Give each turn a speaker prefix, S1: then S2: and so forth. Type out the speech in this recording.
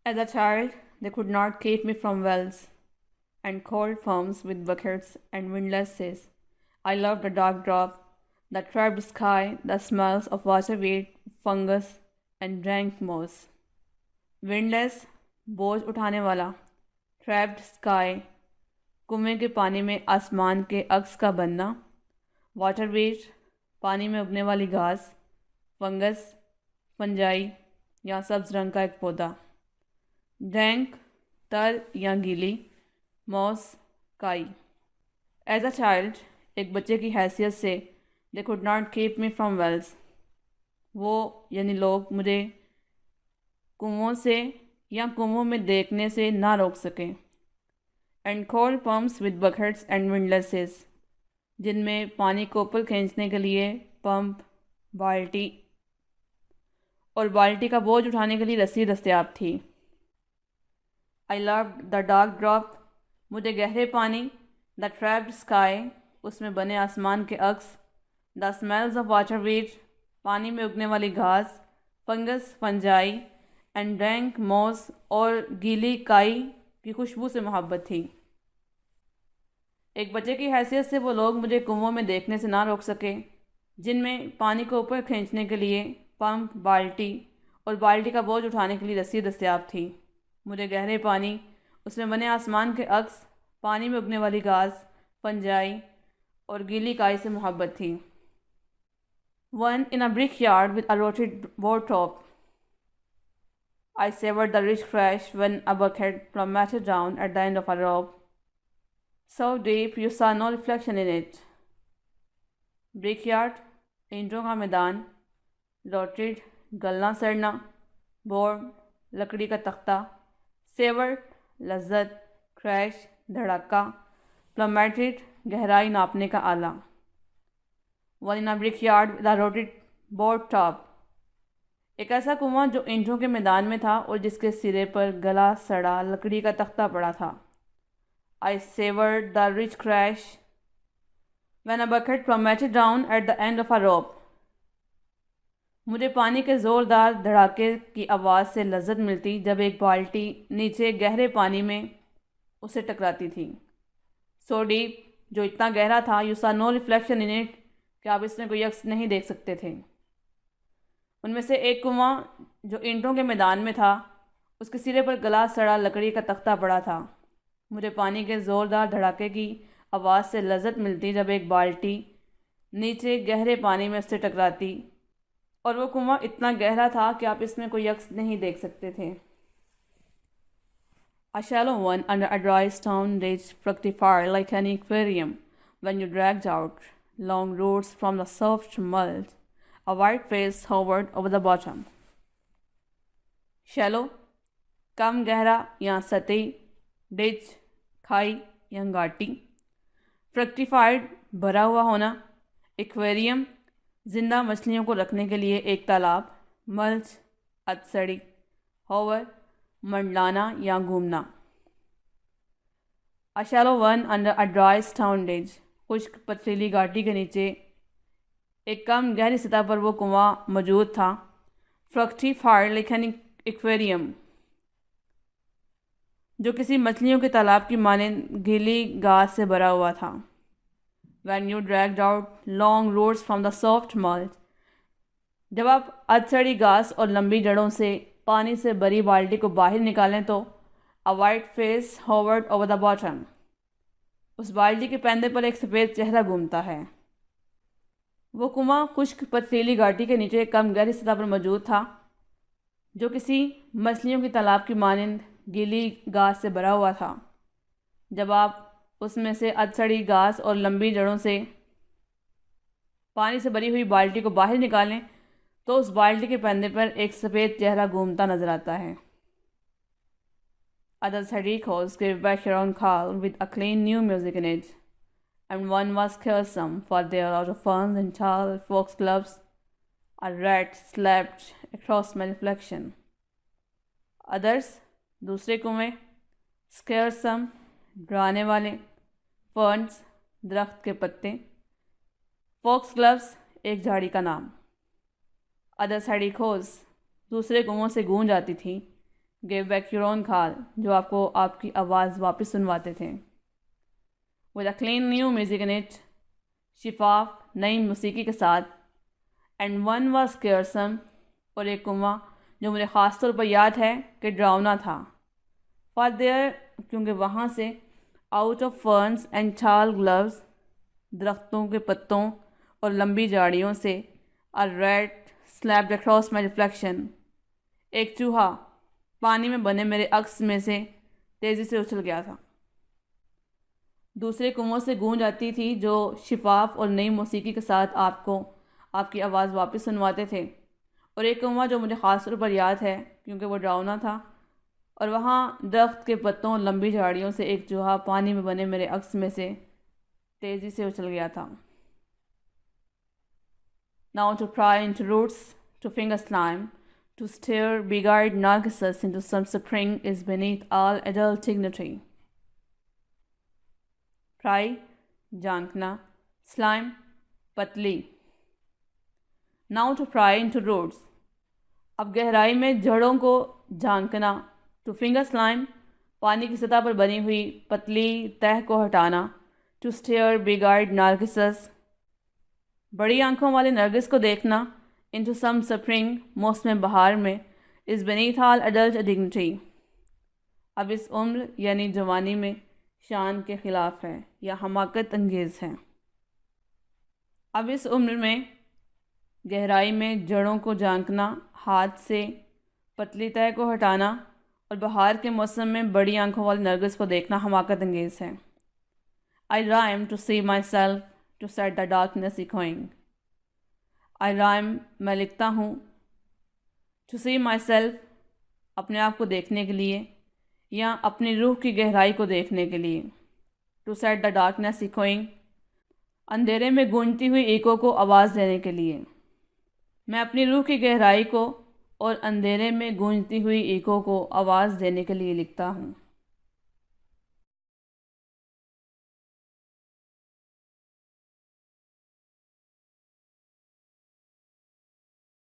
S1: As a child, they could not keep me from wells and cold farms with buckets and windlasses. I loved the dark drop, the trapped sky, the smells of waterweed, fungus, and rank moss. Windless, बोझ उठाने वाला, trapped sky, कुएं के पानी में आसमान के अक्स का बनना, वाटरवेज, पानी में उगने वाली घास, फंगस, फंजाई या सब्ज रंग का एक पौधा, डैंक, तर या गीली, मॉस, काई। एज अ चाइल्ड, एक बच्चे की हैसियत से they could not keep me from wells, वो यानी लोग मुझे कुओं से या कुओं में देखने से ना रोक सकें। And cold pumps with buckets and windlasses, जिनमें पानी को ऊपर खींचने के लिए पंप, बाल्टी और बाल्टी का बोझ उठाने के लिए रस्सी दस्तयाब थी। I love the dark drop, मुझे गहरे पानी, द ट्रैप्ड स्काई, उसमें बने आसमान के अक्स, द स्मेल्स ऑफ वाटरवीड, पानी में उगने वाली घास, fungus, fungi and dank moss और गीली काई की खुशबू से मोहब्बत थी। एक बच्चे की हैसियत से वो लोग मुझे कुओं में देखने से ना रोक सके, जिनमें पानी को ऊपर खींचने के लिए पंप, बाल्टी और बाल्टी का बोझ उठाने के लिए रस्सी दस्तयाब थी। मुझे गहरे पानी, उसमें बने आसमान के अक्स, पानी में उगने वाली घास, फंजाई और गीली काई से मोहब्बत थी। One in a brickyard with a rotted board top, I savored the rich crash when a bucket plummeted down at the end of a rope, so deep you saw no reflection in it. Brickyard, ईंटों का मैदान, rotted, गलना सड़ना, board, लकड़ी का तख्ता, savoured, लज्जत, crash, धड़ाका, प्लमेटेड, गहराई नापने का आला। One in a brickyard with a rotted board top, एक ऐसा कुआं जो ईंटों के मैदान में था और जिसके सिरे पर गला सड़ा लकड़ी का तख्ता पड़ा था। I savoured the rich crash when a bucket plummeted down at the end of a rope, मुझे पानी के ज़ोरदार धड़ाके की आवाज़ से लज्जत मिलती जब एक बाल्टी नीचे गहरे पानी में उसे टकराती थी। सो डीप, जो इतना गहरा था, यू सा नो रिफ्लेक्शन इन इट, कि आप इसमें कोई अक्स नहीं देख सकते थे। उनमें से एक कुआं जो ईंटों के मैदान में था, उसके सिरे पर गला सड़ा लकड़ी का तख्ता पड़ा था। मुझे पानी के ज़ोरदार धड़ाके की आवाज़ से लज्जत मिलती जब एक बाल्टी नीचे गहरे पानी में उससे टकराती, और वो कुआं इतना गहरा था कि आप इसमें कोई अक्स नहीं देख सकते थे। A shallow one under a dry stone ridge fructified like an aquarium when you dragged out long roots from the soft mud. A white face hovered over the bottom. Shallow, कम गहरा या सतही, डिच, खाई या घाटी, फ्रक्टिफाइड, भरा हुआ होना, aquarium, जिंदा मछलियों को रखने के लिए एक तालाब, मल्च, अतसड़ी, होवर, मंडलाना या घूमना। A shallow one under a dry stone ridge, खुश्क पथरीली घाटी के नीचे एक कम गहरी सतह पर वो कुआं मौजूद था। फ्रक्टिफाइड लाइक एन एक्वेरियम, जो किसी मछलियों के तालाब की मानंद गीली घास से भरा हुआ था। When you dragged out long roots from the soft mud, जब आप अधसड़ी घास और लंबी जड़ों से पानी से भरी बाल्टी को बाहर निकालें तो a white face hovered over the bottom, उस बाल्टी के पैंदे पर एक सफ़ेद चेहरा घूमता है। वो कुआं खुश्क पथरीली घाटी के नीचे कम गहरी सतह पर मौजूद था, जो किसी मछलियों की तालाब की मानंद गीली घास से भरा हुआ था। जब आप उसमें से अधसड़ी घास और लंबी जड़ों से पानी से भरी हुई बाल्टी को बाहर निकालें तो उस बाल्टी के पैंदे पर एक सफ़ेद चेहरा घूमता नजर आता है। Others had echoes gave back your own call with a clean new music in it, and one was fearsome, for there out of ferns and tall foxgloves a rat slept across my reflection. Others, दूसरे कुएं, scaresome, डराने वाले, ferns, दरख्त के पत्ते, foxgloves, एक झाड़ी का नाम। Others had echoes, दूसरे कुओं से गूंज आती थी, gave back your own call, جو آپ کو آپ کی آواز واپس سنواتے تھے. with a clean new music in it, شفاف نئی موسیقی کے ساتھ. and one was scaresome, اور ایک کنواں جو مجھے خاص طور پر یاد ہے کہ ڈراؤنا تھا. for there, کیونکہ وہاں سے out of ferns and tall gloves, درختوں کے پتوں اور لمبی جاڑیوں سے a rat slapped across my reflection, ایک چوہا پانی میں بنے میرے عکس میں سے تیزی سے اچھل گیا تھا. دوسرے کنووں سے گونج آتی تھی جو شفاف اور نئی موسیقی کے ساتھ آپ کو آپ کی آواز واپس سنواتے تھے. اور ایک کنواں جو مجھے خاص طور پر یاد ہے کیونکہ وہ ڈراؤنا تھا، اور وہاں درخت کے پتوں اور لمبی جھاڑیوں سے ایک چوہا پانی میں بنے میرے عکس میں سے تیزی سے اچھل گیا تھا. Now to pry into roots, to finger slime, to stare big-eyed narcissus into some spring is beneath all adult dignity. Pry, جھانکنا. Slime, پتلی. Now to pry into roots. اب گہرائی میں جڑوں کو جھانکنا. To finger slime, پانی کی سطح پر بنی ہوئی پتلی تہ کو ہٹانا. To stare big-eyed narcissus, بڑی آنکھوں والے نرگس کو دیکھنا. Into some spring, موسم بہار میں. Is beneath all adult dignity, اب اس عمر یعنی جوانی میں شان کے خلاف ہے یا حماقت انگیز ہے. اب اس عمر میں گہرائی میں جڑوں کو جھانکنا، ہاتھ سے پتلی تہ کو ہٹانا اور بہار کے موسم میں بڑی آنکھوں والے نرگس کو دیکھنا حماقت انگیز ہے. I rhyme to see myself, to set the darkness echoing. I rhyme, میں لکھتا ہوں. To see myself, اپنے آپ کو دیکھنے کے لیے یا اپنی روح کی گہرائی کو دیکھنے کے لیے. To set the darkness echoing, اندھیرے میں گونجتی ہوئی ایکو کو آواز دینے کے لیے. میں اپنی روح کی گہرائی کو اور اندھیرے میں گونجتی ہوئی ایکو کو آواز دینے کے لیے لکھتا ہوں.